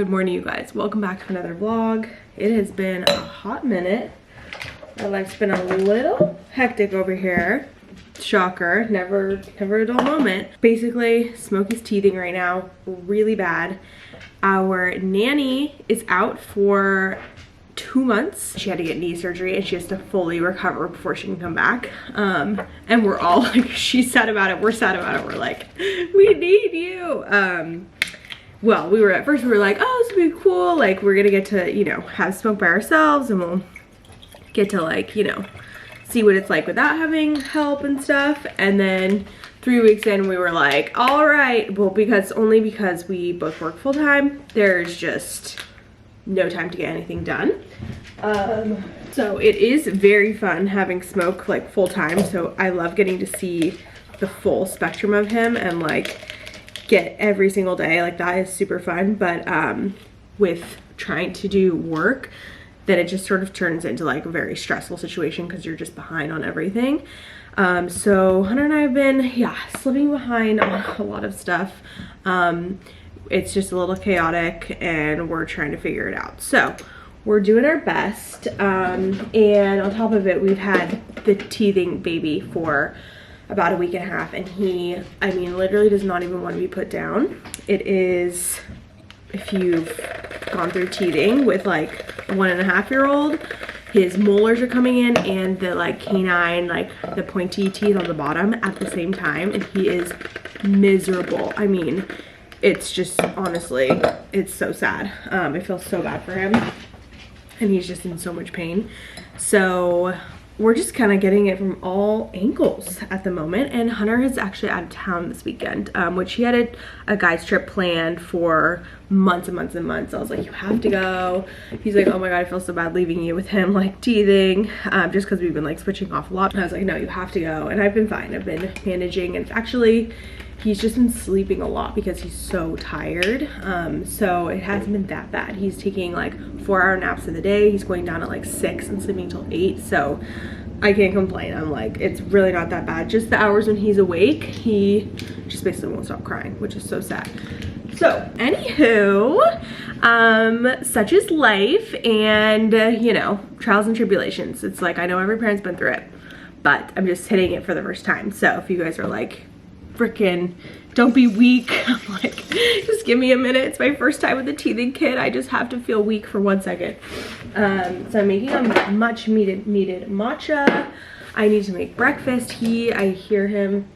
Good morning, you guys. Welcome back to another vlog. It has been a hot minute. My life's been a little hectic over here. Shocker, never a dull moment. Basically, Smokey's teething right now, really bad. Our nanny is out for 2 months. She had to get knee surgery and she has to fully recover before she can come back. And we're all like, she's sad about it, we're sad about it. We're like, we need you. Well, at first we were like, oh, this would be cool. Like, we're gonna get to, you know, have Smoke by ourselves and we'll get to, like, you know, see what it's like without having help and stuff. And then 3 weeks in, we were like, all right. Well, only because we both work full time, there's just no time to get anything done. So it is very fun having Smoke like full time. So I love getting to see the full spectrum of him and like get every single day. Like, that is super fun. But with trying to do work, then it just sort of turns into like a very stressful situation because you're just behind on everything. So Hunter and I have been, slipping behind on a lot of stuff. It's just a little chaotic and we're trying to figure it out. So we're doing our best. And on top of it, we've had the teething baby for about a week and a half, and he, I mean, literally does not even want to be put down. It is, if you've gone through teething with like a 1.5-year-old, his molars are coming in and the like canine, like the pointy teeth on the bottom at the same time, and he is miserable. I mean, it's just, honestly, it's so sad. I feel so bad for him and he's just in so much pain. So we're just kind of getting it from all angles at the moment. And Hunter is actually out of town this weekend, which he had a guy's trip planned for months and months and months. I was like, you have to go. He's like, oh my God, I feel so bad leaving you with him like teething, just because we've been like switching off a lot. And I was like, no, you have to go. And I've been fine. I've been managing, and actually he's just been sleeping a lot because he's so tired. So it hasn't been that bad. He's taking like 4-hour naps in the day. He's going down at like 6 and sleeping till 8. So I can't complain. I'm like, it's really not that bad. Just the hours when he's awake, he just basically won't stop crying, which is so sad. So anywho, such is life, and you know, trials and tribulations. It's like, I know every parent's been through it, but I'm just hitting it for the first time. So if you guys are like, freaking don't be weak, I'm like, just give me a minute. It's my first time with a teething kid. I just have to feel weak for 1 second. So I'm making a much needed matcha. I need to make breakfast. I hear him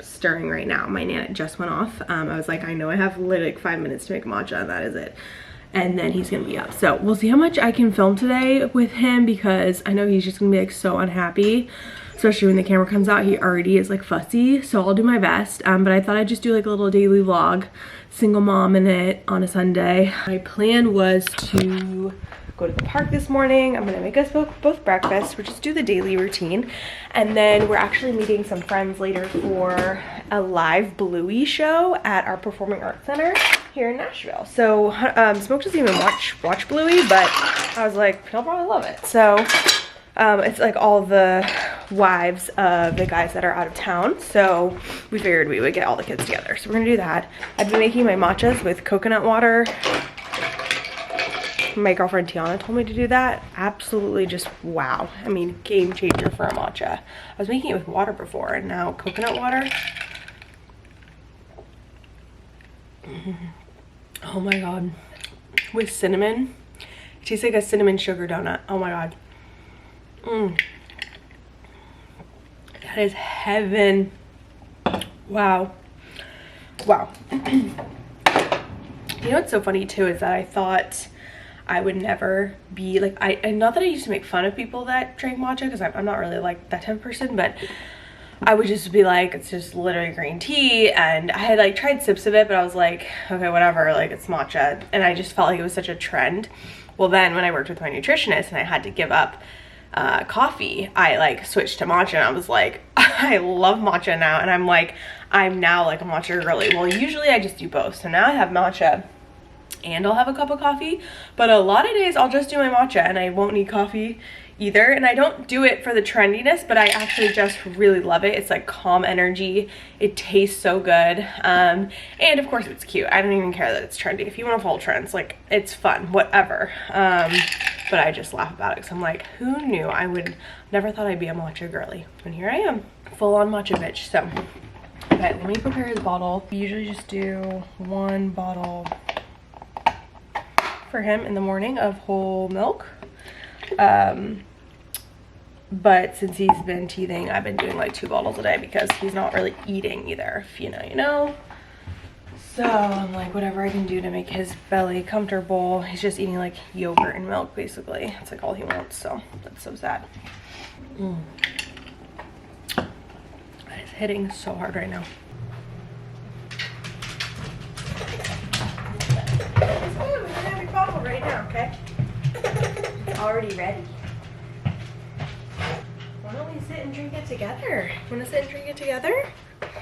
stirring right now. My Nana just went off. I was like, I know I have literally like 5 minutes to make matcha, and that is it. And then he's gonna be up. So we'll see how much I can film today with him, because I know he's just gonna be like so unhappy, especially when the camera comes out. He already is like fussy, so I'll do my best. But I thought I'd just do like a little daily vlog, single mom in it on a Sunday. My plan was to go to the park this morning. I'm gonna make us both breakfast. We'll just do the daily routine. And then we're actually meeting some friends later for a live Bluey show at our Performing Arts Center here in Nashville. So Smoke doesn't even watch Bluey, but I was like, he'll probably love it. So it's like all the wives of the guys that are out of town. So we figured we would get all the kids together. So we're gonna do that. I've been making my matchas with coconut water. My girlfriend Tiana told me to do that. Absolutely just wow. I mean, game changer for a matcha. I was making it with water before, and now coconut water. Oh my God. With cinnamon. It tastes like a cinnamon sugar donut. Oh my God. That is heaven. Wow. Wow. You know what's so funny too is that I thought I would never be like, not that I used to make fun of people that drank matcha, because I'm not really like that type of person, but I would just be like, it's just literally green tea. And I had like tried sips of it, but I was like, okay, whatever, like it's matcha. And I just felt like it was such a trend. Well, then when I worked with my nutritionist and I had to give up coffee, I like switched to matcha, and I was like, I love matcha now. And I'm now like a matcha girly. Well, usually I just do both. So now I have matcha and I'll have a cup of coffee. But a lot of days I'll just do my matcha and I won't need coffee either. And I don't do it for the trendiness, but I actually just really love it. It's like calm energy. It tastes so good. And of course it's cute. I don't even care that it's trendy. If you want to follow trends, like, it's fun, whatever. But I just laugh about it because I'm like, who knew I would, never thought I'd be a matcha girly. And here I am, full on matcha bitch. So, okay, let me prepare his bottle. We usually just do 1 bottle for him in the morning of whole milk. But since he's been teething, I've been doing like 2 bottles a day because he's not really eating either. If you know, you know. So I'm like, whatever I can do to make his belly comfortable. He's just eating like yogurt and milk basically. It's like all he wants, so that's so sad. It's hitting so hard right now. We're gonna have your bottle right now, okay? Already ready. Why don't we sit and drink it together? Wanna sit and drink it together?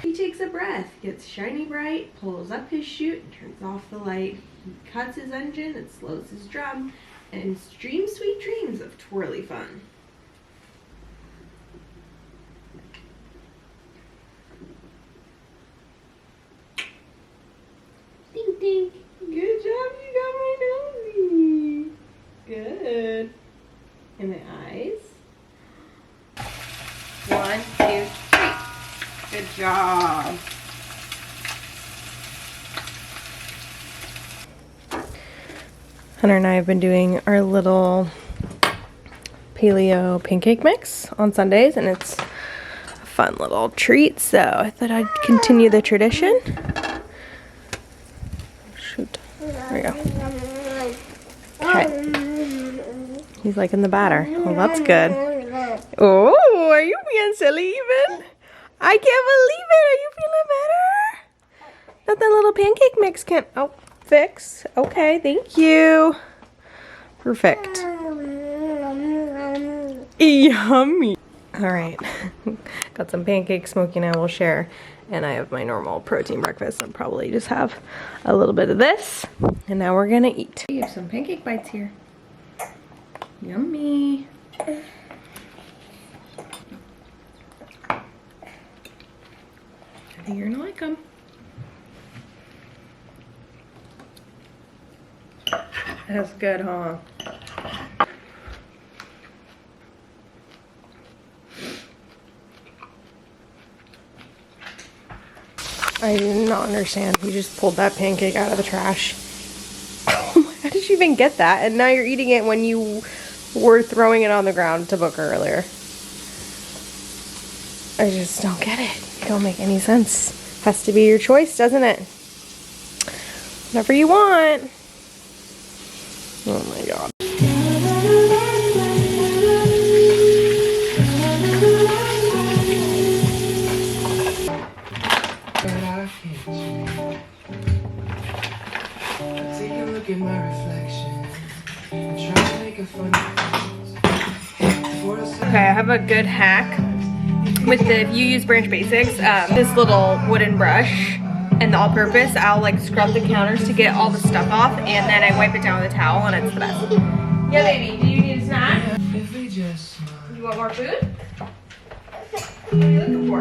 He takes a breath, gets shiny bright, pulls up his chute, and turns off the light. He cuts his engine and slows his drum, and dreams sweet dreams of twirly fun. Ding ding. Good job, you got my nosy. Good. And my eyes. 1, 2, 3. Good job. Hunter and I have been doing our little paleo pancake mix on Sundays, and it's a fun little treat, so I thought I'd continue the tradition. Shoot. There we go. Okay. He's liking the batter. Well, that's good. Oh, are you being silly even? I can't believe it. Are you feeling better? That little pancake mix can fix. Okay, thank you. Perfect. Yummy. All right. Got some pancakes Smokey and I will share. And I have my normal protein breakfast. I'll probably just have a little bit of this. And now we're gonna eat. We have some pancake bites here. Yummy. I think you're gonna like them. That's good, huh? I do not understand. You just pulled that pancake out of the trash. How did you even get that? And now you're eating it when you were throwing it on the ground to Booker earlier. I just don't get it. It don't make any sense. Has to be your choice, doesn't it? Whatever you want. Oh my god. At my reflection and try to make a funny Okay, I have a good hack with the, if you use Branch Basics, this little wooden brush and the all-purpose, I'll like scrub the counters to get all the stuff off, and then I wipe it down with a towel, and it's the best. Yeah, baby, do you need a snack? You want more food? What are you looking for?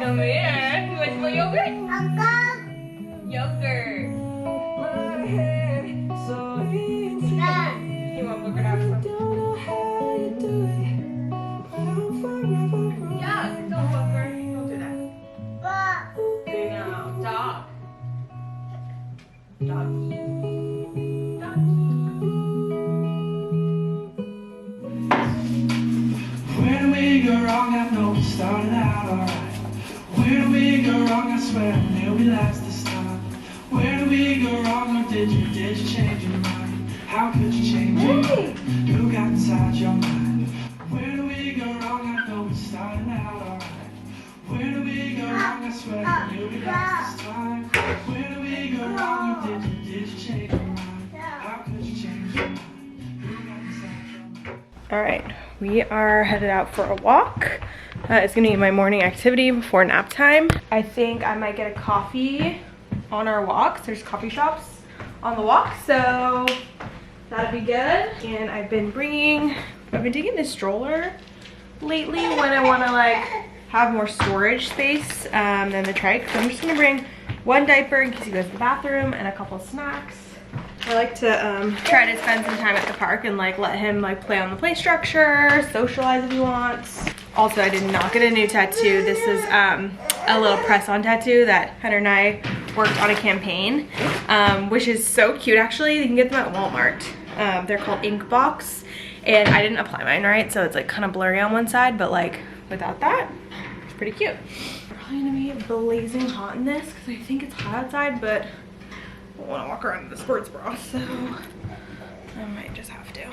Over here. You want some more yogurt? Yogurt. You want Booker to have some? Yeah, don't Booker. Don't do that. No, dog. Doggy. Where do we go wrong? I know we started out alright. Where do we go wrong? I swear I knew we last this time. Where do we go wrong? Or did you change your mind? How could you change it? Who got inside your mind? Where do we go wrong? I know we started out alright. Where do we go wrong? I swear I knew we last this time. Where do we go wrong? Or did you change your mind? How could you change your mind? Who got inside your mind? All right, we are headed out for a walk. It's gonna be my morning activity before nap time. I think I might get a coffee on our walks. There's coffee shops on the walk, so that'll be good. And I've been taking this stroller lately when I want to like have more storage space than the trike. So I'm just gonna bring one diaper in case he goes to the bathroom and a couple snacks. I like to try to spend some time at the park and like let him like play on the play structure, socialize if he wants. Also, I did not get a new tattoo. This is a little press-on tattoo that Hunter and I worked on a campaign, which is so cute actually. You can get them at Walmart. They're called Ink Box, and I didn't apply mine right, so it's like kind of blurry on one side, but like without that, it's pretty cute. We're probably gonna be blazing hot in this because I think it's hot outside, but I don't want to walk around in the sports bra, so I might just have to.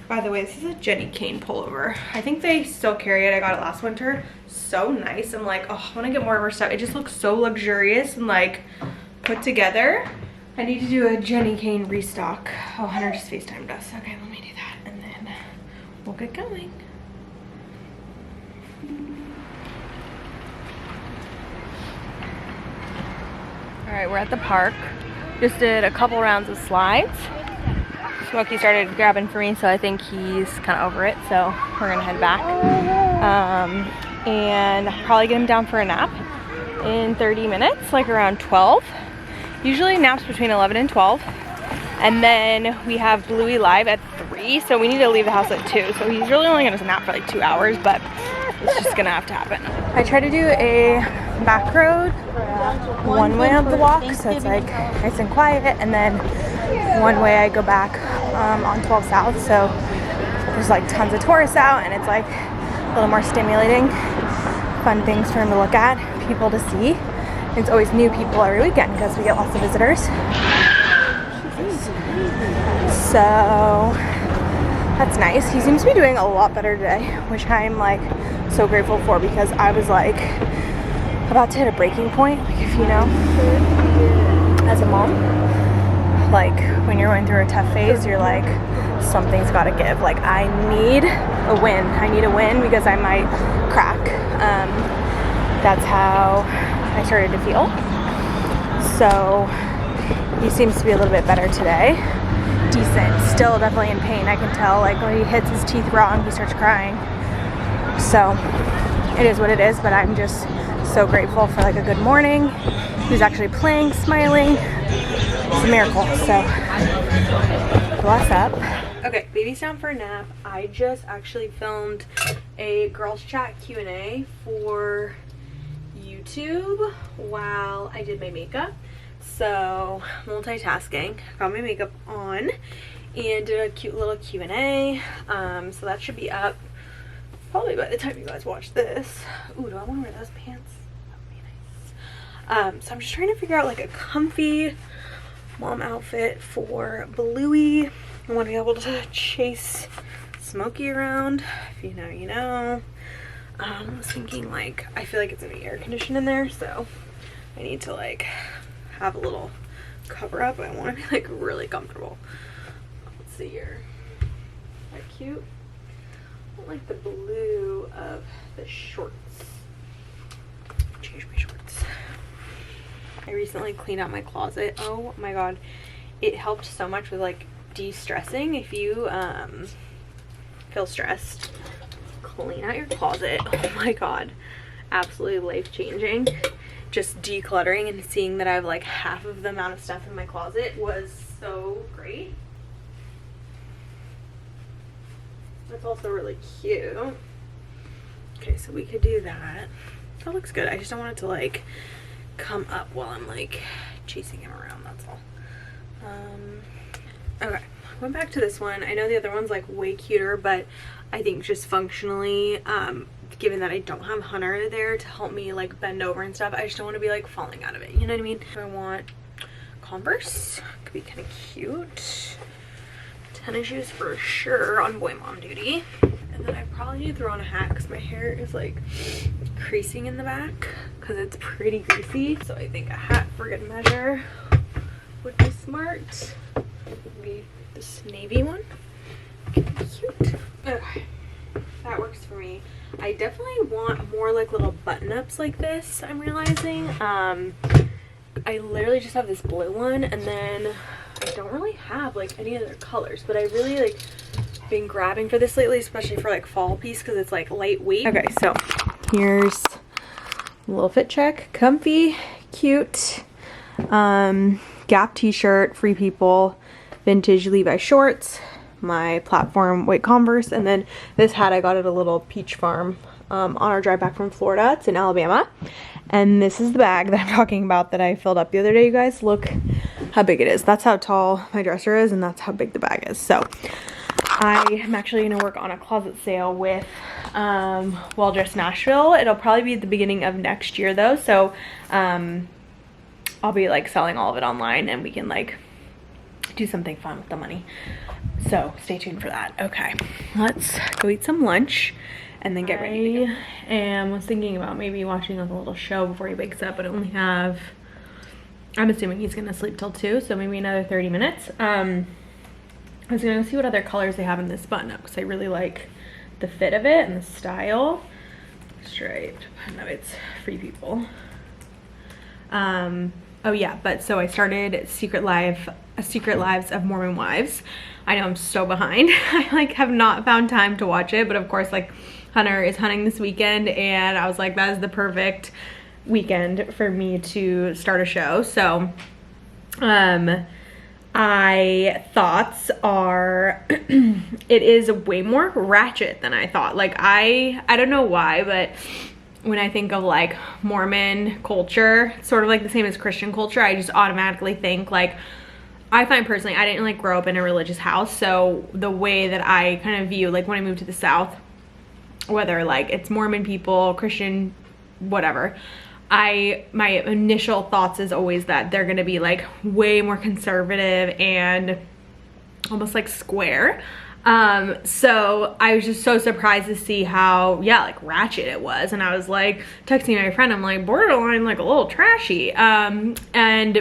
By the way, this is a Jenny Kane pullover. I think they still carry it. I got it last winter. So nice. I'm like, oh, I want to get more of her stuff. It just looks so luxurious and like put together. I need to do a Jenny Kane restock. Oh, Hunter just FaceTimed us. Okay, let me do that and then we'll get going. All right, we're at the park. Just did a couple rounds of slides. Smokey started grabbing for me, so I think he's kind of over it, so we're gonna head back. And probably get him down for a nap in 30 minutes, like around 12. Usually naps between 11 and 12. And then we have Bluey live at 3, so we need to leave the house at 2. So he's really only gonna nap for like 2 hours, but it's just gonna have to happen. I try to do a back road one way of the walk, so it's like nice and quiet, and then one way I go back on 12 South, so there's like tons of tourists out and it's like a little more stimulating, fun things for him to look at, people to see. And it's always new people every weekend because we get lots of visitors. So that's nice. He seems to be doing a lot better today, which I'm like so grateful for, because I was like about to hit a breaking point, like, if you know, as a mom, like when you're going through a tough phase, you're like, something's got to give. Like, I need a win. I need a win because I might crack. That's how I started to feel. So he seems to be a little bit better today. Decent. Still definitely in pain. I can tell, like when he hits his teeth wrong, he starts crying. So it is what it is, but I'm just so grateful for like a good morning. He's actually playing, smiling. It's a miracle. So bless up. Okay, baby's down for a nap. I just actually filmed a girls chat Q&A for YouTube while I did my makeup. So multitasking, got my makeup on and did a cute little Q&A. So that should be up probably by the time you guys watch this. Ooh, do I want to wear those pants? That would be nice. So I'm just trying to figure out like a comfy mom outfit for Bluey. I want to be able to chase Smokey around. If you know, you know. I was thinking, like, I feel like it's gonna be air conditioned in there, so I need to like have a little cover up. I want to be like really comfortable. Let's see here. Is that cute? I don't like the blue of the shorts. Change my shorts. I recently cleaned out my closet. Oh my god, it helped so much with like de-stressing. If you feel stressed, clean out your closet. Oh my god, absolutely life-changing. Just decluttering and seeing that I have like half of the amount of stuff in my closet was so great. That's also really cute. Okay, so we could do that. That looks good. I just don't want it to like come up while I'm like chasing him around, that's all. Okay, went back to this one. I know the other one's like way cuter, but I think just functionally, given that I don't have Hunter there to help me like bend over and stuff, I just don't want to be like falling out of it, you know what I mean? I want Converse, could be kind of cute. Tennis shoes for sure on boy mom duty. And then I probably need to throw on a hat because my hair is like creasing in the back because it's pretty greasy. So I think a hat for good measure would be smart. Maybe this navy one. Cute. Okay, that works for me. I definitely want more like little button-ups like this, I'm realizing. I literally just have this blue one, and then I don't really have like any other colors, but I really like been grabbing for this lately, especially for like fall piece because it's like lightweight. Okay, so here's a little fit check. Comfy, cute, Gap t-shirt, Free People, vintage Levi shorts, my platform white Converse, and then this hat I got at a little peach farm on our drive back from Florida. It's in Alabama. And this is the bag that I'm talking about that I filled up the other day, you guys. Look how big it is. That's how tall my dresser is, and that's how big the bag is. So I am actually going to work on a closet sale with Well Dressed Nashville. It'll probably be at the beginning of next year though, so I'll be like selling all of it online, and we can like do something fun with the money. So stay tuned for that. Okay, let's go eat some lunch and then get ready to go. And was thinking about maybe watching like a little show before he wakes up, but I only have, I'm assuming he's gonna sleep till 2, so maybe another 30 minutes. I was gonna see what other colors they have in this button up because I really like the fit of it and the style. Striped, no, it's Free People. Oh yeah, but so I started Secret Lives of Mormon Wives. I know I'm so behind. I like have not found time to watch it, but of course like Hunter is hunting this weekend, and I was like, that is the perfect weekend for me to start a show. So I thoughts are it is way more ratchet than I thought. Like I don't know why, but when I think of like Mormon culture, sort of like the same as Christian culture, I just automatically think like, I find personally, I didn't like grow up in a religious house, so the way that I kind of view, like when I moved to the South, whether like it's Mormon people, Christian, whatever, my initial thoughts is always that they're gonna be like way more conservative and almost like square. So I was just so surprised to see how, yeah, like ratchet it was. And I was like texting my friend, I'm like, borderline like a little trashy, and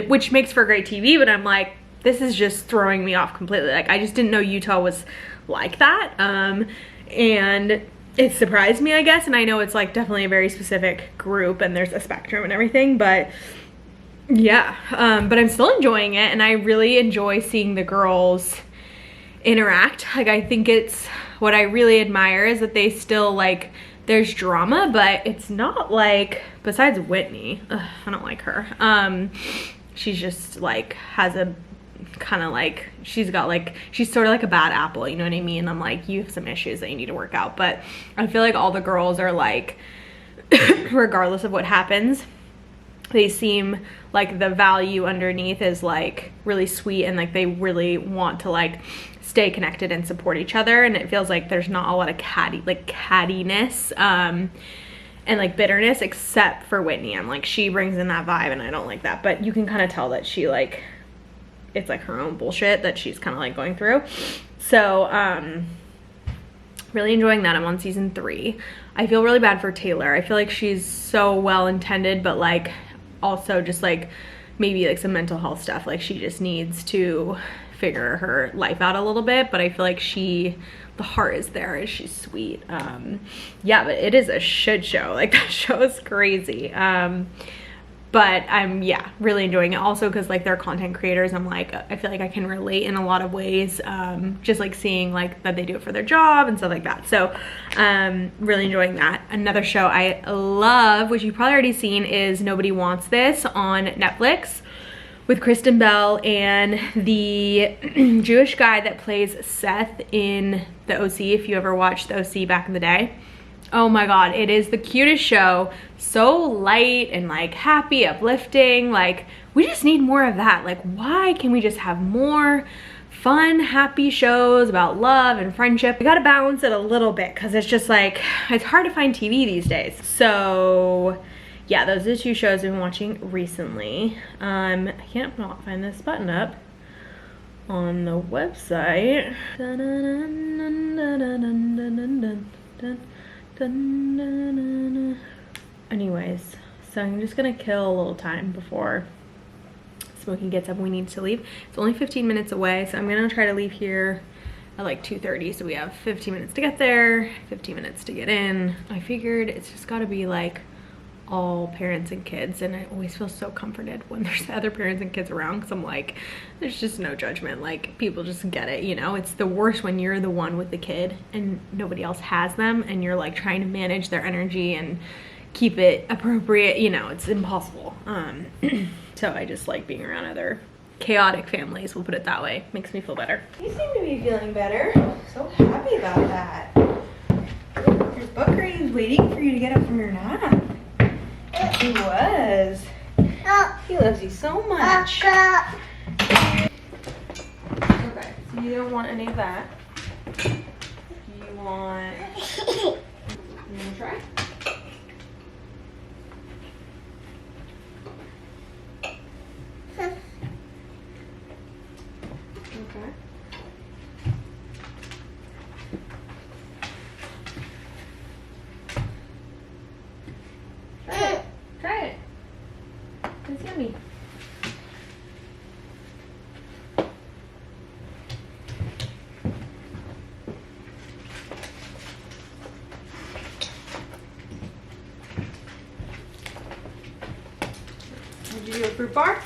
which makes for great TV, but I'm like, this is just throwing me off completely. Like I just didn't know Utah was like that, and it surprised me, I guess. And I know it's like definitely a very specific group and there's a spectrum and everything, but yeah, but I'm still enjoying it, and I really enjoy seeing the girls interact. Like I think it's, what I really admire is that they still like, there's drama, but it's not like, besides Whitney, ugh, I don't like her, she's just like has a kind of like, she's got like, she's sort of like a bad apple, you know what I mean? I'm like, you have some issues that you need to work out. But I feel like all the girls are like regardless of what happens, they seem like the value underneath is like really sweet, and like they really want to like stay connected and support each other. And it feels like there's not a lot of cattiness and like bitterness, except for Whitney. I'm like, she brings in that vibe and I don't like that, but you can kind of tell that she like, it's like her own bullshit that she's kind of like going through. So really enjoying that. I'm on season 3. I feel really bad for Taylor. I feel like she's so well intended, but like also just like maybe like some mental health stuff. Like she just needs to figure her life out a little bit, but I feel like the heart is there, and she's sweet. Yeah, but it is a shit show. Like that show is crazy. But I'm, yeah, really enjoying it also because like they're content creators. I'm like, I feel like I can relate in a lot of ways, just like seeing like that they do it for their job and stuff like that. So really enjoying that. Another show I love, which you've probably already seen, is Nobody Wants This on Netflix with Kristen Bell and the Jewish guy that plays Seth in the OC, if you ever watched the OC back in the day. Oh my god, it is the cutest show. So light and like happy, uplifting. Like we just need more of that. Like why can we just have more fun, happy shows about love and friendship? We gotta balance it a little bit because it's just like, it's hard to find TV these days. So yeah, those are the 2 shows I've been watching recently. I can't not find this button up on the website. Anyways, so I'm just gonna kill a little time before Smokey gets up and we need to leave. It's only 15 minutes away, so I'm gonna try to leave here at like 2:30, so we have 15 minutes to get there, 15 minutes to get in. I figured it's just gotta be like all parents and kids, and I always feel so comforted when there's other parents and kids around, because I'm like, there's just no judgment, like people just get it, you know. It's the worst when you're the one with the kid and nobody else has them, and you're like trying to manage their energy and keep it appropriate, you know. It's impossible. So I just like being around other chaotic families, we'll put it that way. Makes me feel better. You seem to be feeling better. So happy about that. There's Buckaroo waiting for you to get up from your nap. He was. He loves you so much. Okay, so you don't want any of that. You want... You want to try? Okay. Try it. Try it. It's yummy. Did you do a fruit bar?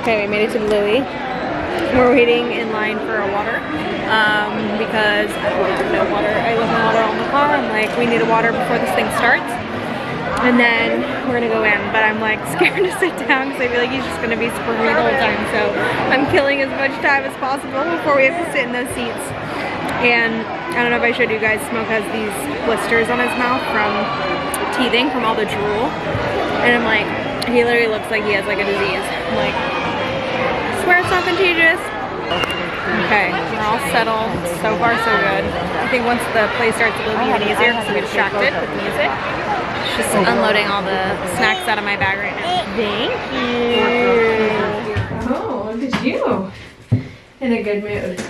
Okay, we made it to Bluey. We're waiting in line for a water because I don't have no water. I left my water on the car. I'm like, we need a water before this thing starts. And then we're gonna go in, but I'm like scared to sit down because I feel like he's just gonna be supporting me the whole time. So I'm killing as much time as possible before we have to sit in those seats. And I don't know if I showed you guys, Smoke has these blisters on his mouth from teething from all the drool. And I'm like, he literally looks like he has like a disease. I'm like, I swear it's not contagious. Okay, we're all settled. So far, so good. I think once the play starts, it'll be even easier because we get distracted with music. Just unloading all the snacks out of my bag right now. Thank you. Oh, look at you. In a good mood.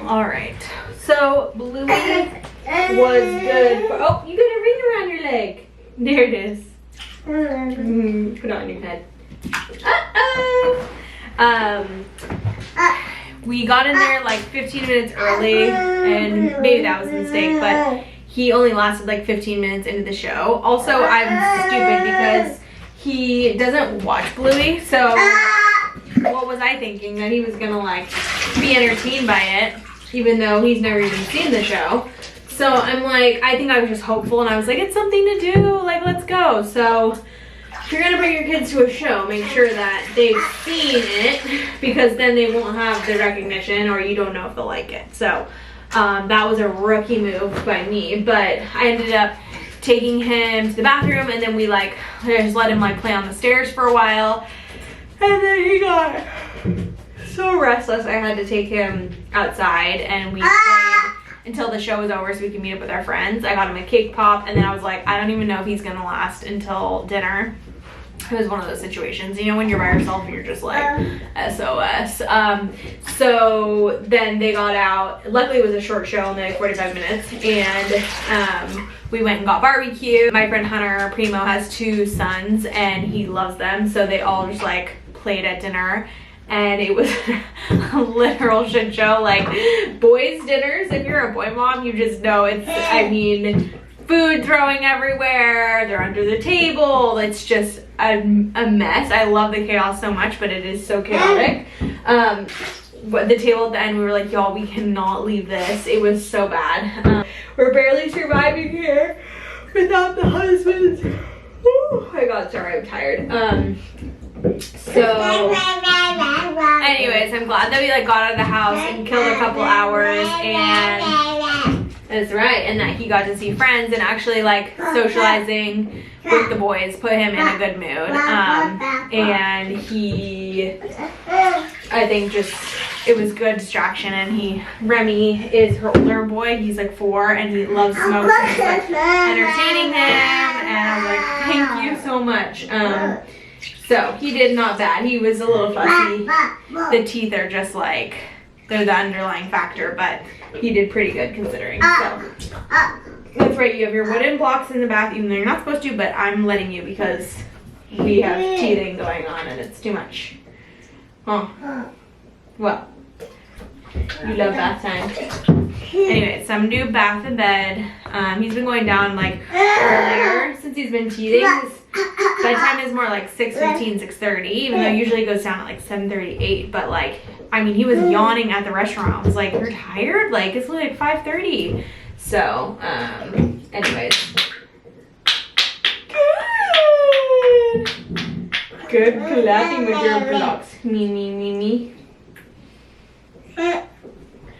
All right. So Bluey was good. Oh, you got a ring around your leg. There it is. Put it on your head. We got in there like 15 minutes early, and maybe that was a mistake, but he only lasted like 15 minutes into the show. Also, I'm stupid because he doesn't watch Bluey, so what was I thinking? That he was gonna like be entertained by it, even though he's never even seen the show. So I'm like, I think I was just hopeful, and I was like, it's something to do, like, let's go. So if you're gonna bring your kids to a show, make sure that they've seen it, because then they won't have the recognition, or you don't know if they'll like it. So that was a rookie move by me, but I ended up taking him to the bathroom, and then we like just let him like play on the stairs for a while, and then he got so restless I had to take him outside, and we played until the show was over so we could meet up with our friends. I got him a cake pop, and then I was like, I don't even know if he's gonna last until dinner. It was one of those situations, you know, when you're by yourself and you're just like, SOS. So then they got out. Luckily it was a short show, only like 45 minutes, and we went and got barbecue. My friend Hunter Primo has 2 sons and he loves them, so they all just like played at dinner, and it was a literal shit show. Like, boys' dinners, if you're a boy mom, you just know it's, I mean, food throwing everywhere, they're under the table, it's just a mess. I love the chaos so much, but it is so chaotic. But the table at the end, we were like, y'all, we cannot leave this. It was so bad. We're barely surviving here without the husbands. Oh my god, sorry, I'm tired. So anyways, I'm glad that we like got out of the house and killed a couple hours, and that's right, and that he got to see friends and actually like socializing with the boys put him in a good mood. And he, I think just, it was good distraction. And Remy is her older boy, he's like 4, and he loves Smoke, so he's like entertaining him, and I was like, thank you so much. So he did not bad. He was a little fussy. The teeth are just like, they're the underlying factor, but he did pretty good considering. So That's right, you have your wooden blocks in the bath, even though you're not supposed to, but I'm letting you because we have teething going on and it's too much. Huh? What? You love bath time. Anyway, some new bath and bed. He's been going down like earlier since he's been teething. His bedtime is more like 6:15, 6:30, even though usually it goes down at like 7:38. But like, I mean, he was yawning at the restaurant. I was like, you're tired? Like, it's only like 5:30. So, anyways. Good clapping with your blocks. Me.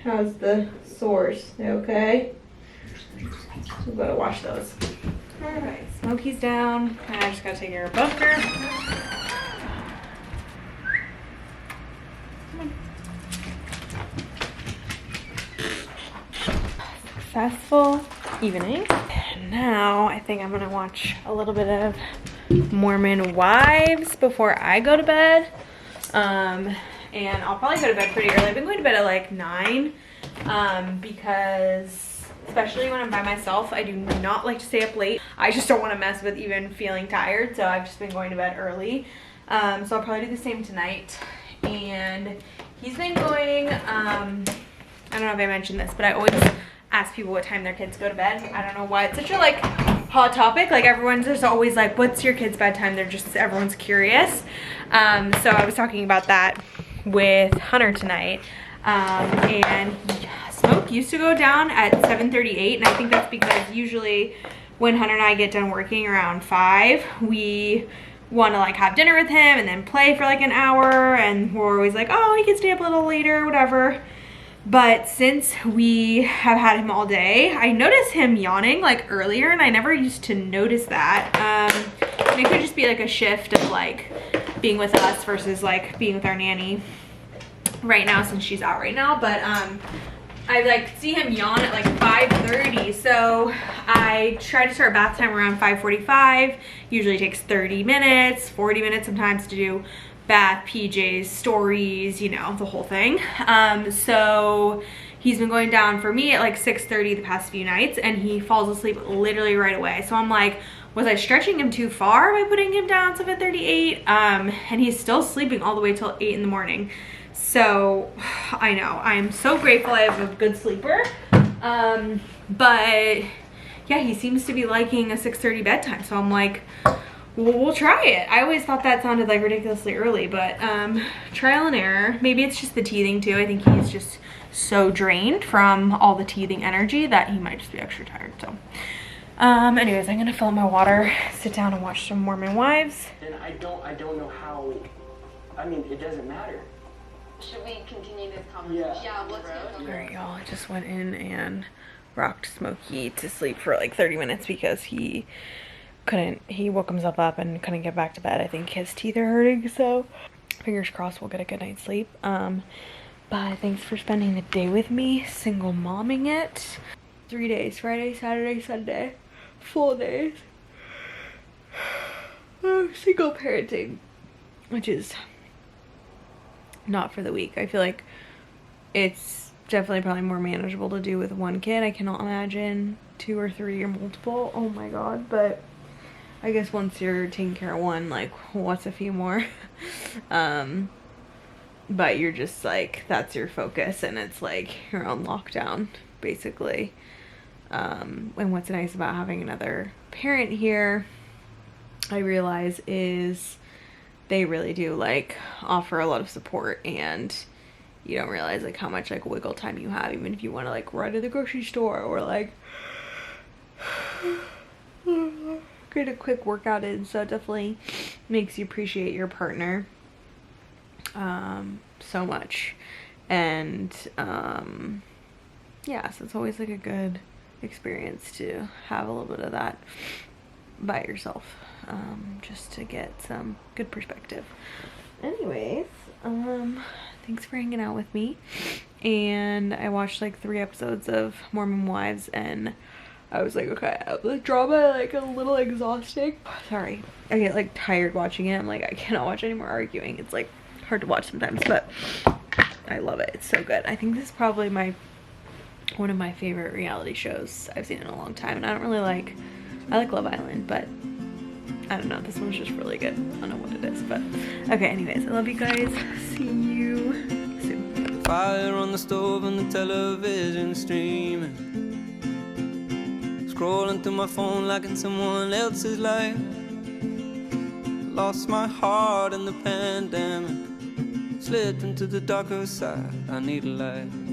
How's the sores? They okay? We'll go to wash those. Alright, Smokey's down. I just gotta take care of Buster. Successful evening. And now I think I'm gonna watch a little bit of Mormon Wives before I go to bed. And I'll probably go to bed pretty early. I've been going to bed at like 9 because especially when I'm by myself, I do not like to stay up late. I just don't want to mess with even feeling tired, so I've just been going to bed early. So I'll probably do the same tonight. And he's been going, I don't know if I mentioned this, but I always ask people what time their kids go to bed. I don't know why. It's such a like hot topic. Like everyone's just always like, what's your kid's bedtime? They're just, everyone's curious. So I was talking about that with Hunter tonight. And Smoke used to go down at 7:38, and I think that's because usually when Hunter and I get done working around 5, we want to like have dinner with him and then play for like an hour, and we're always like, oh, he can stay up a little later, whatever. But since we have had him all day, I noticed him yawning like earlier, and I never used to notice that. And it could just be like a shift of like being with us versus like being with our nanny right now since she's out right now. But I like see him yawn at like 5:30, so I try to start bath time around 5:45. Usually takes 30 minutes, 40 minutes sometimes to do bath, PJs, stories, you know, the whole thing. So he's been going down for me at like 6:30 the past few nights, and he falls asleep literally right away. So I'm like, was I stretching him too far by putting him down 7:38? And he's still sleeping all the way till 8 in the morning. So I know, I'm so grateful I have a good sleeper. But yeah, he seems to be liking a 6:30 bedtime. So I'm like, well, we'll try it. I always thought that sounded like ridiculously early, but trial and error. Maybe it's just the teething too. I think he's just so drained from all the teething energy that he might just be extra tired. So anyways, I'm gonna fill up my water, sit down and watch some Mormon Wives. And I don't know how, I mean, it doesn't matter. Should we continue this conversation? Yeah, let's go. Alright, y'all, I just went in and rocked Smokey to sleep for like 30 minutes because he woke himself up and couldn't get back to bed. I think his teeth are hurting, so fingers crossed we'll get a good night's sleep. But thanks for spending the day with me, single momming it. 3 days, Friday, Saturday, Sunday, full days. Single parenting, which is not for the weak. I feel like it's definitely probably more manageable to do with one kid. I cannot imagine 2 or 3 or multiple. Oh my god. But I guess once you're taking care of one, like, what's a few more? But you're just like, that's your focus, and it's like you're on lockdown basically. And what's nice about having another parent here, I realize, is they really do like offer a lot of support, and you don't realize like how much like wiggle time you have, even if you want to like run to the grocery store or like get a quick workout in. So it definitely makes you appreciate your partner so much. And yeah, so it's always like a good experience to have a little bit of that by yourself, just to get some good perspective. Anyways, thanks for hanging out with me. And I watched like 3 episodes of Mormon Wives, and I was like, okay, the drama like a little exhausting. Sorry, I get like tired watching it. I'm like, I cannot watch any more arguing. It's like hard to watch sometimes, but I love it. It's so good. I think this is probably my one of my favorite reality shows I've seen in a long time. And I don't really like, I like Love Island, but I don't know, this one's just really good. I don't know what it is, but okay, anyways, I love you guys. See you soon. Fire on the stove and the television streaming, scrolling through my phone like in someone else's life. Lost my heart in the pandemic, slipped into the darker side. I need a light.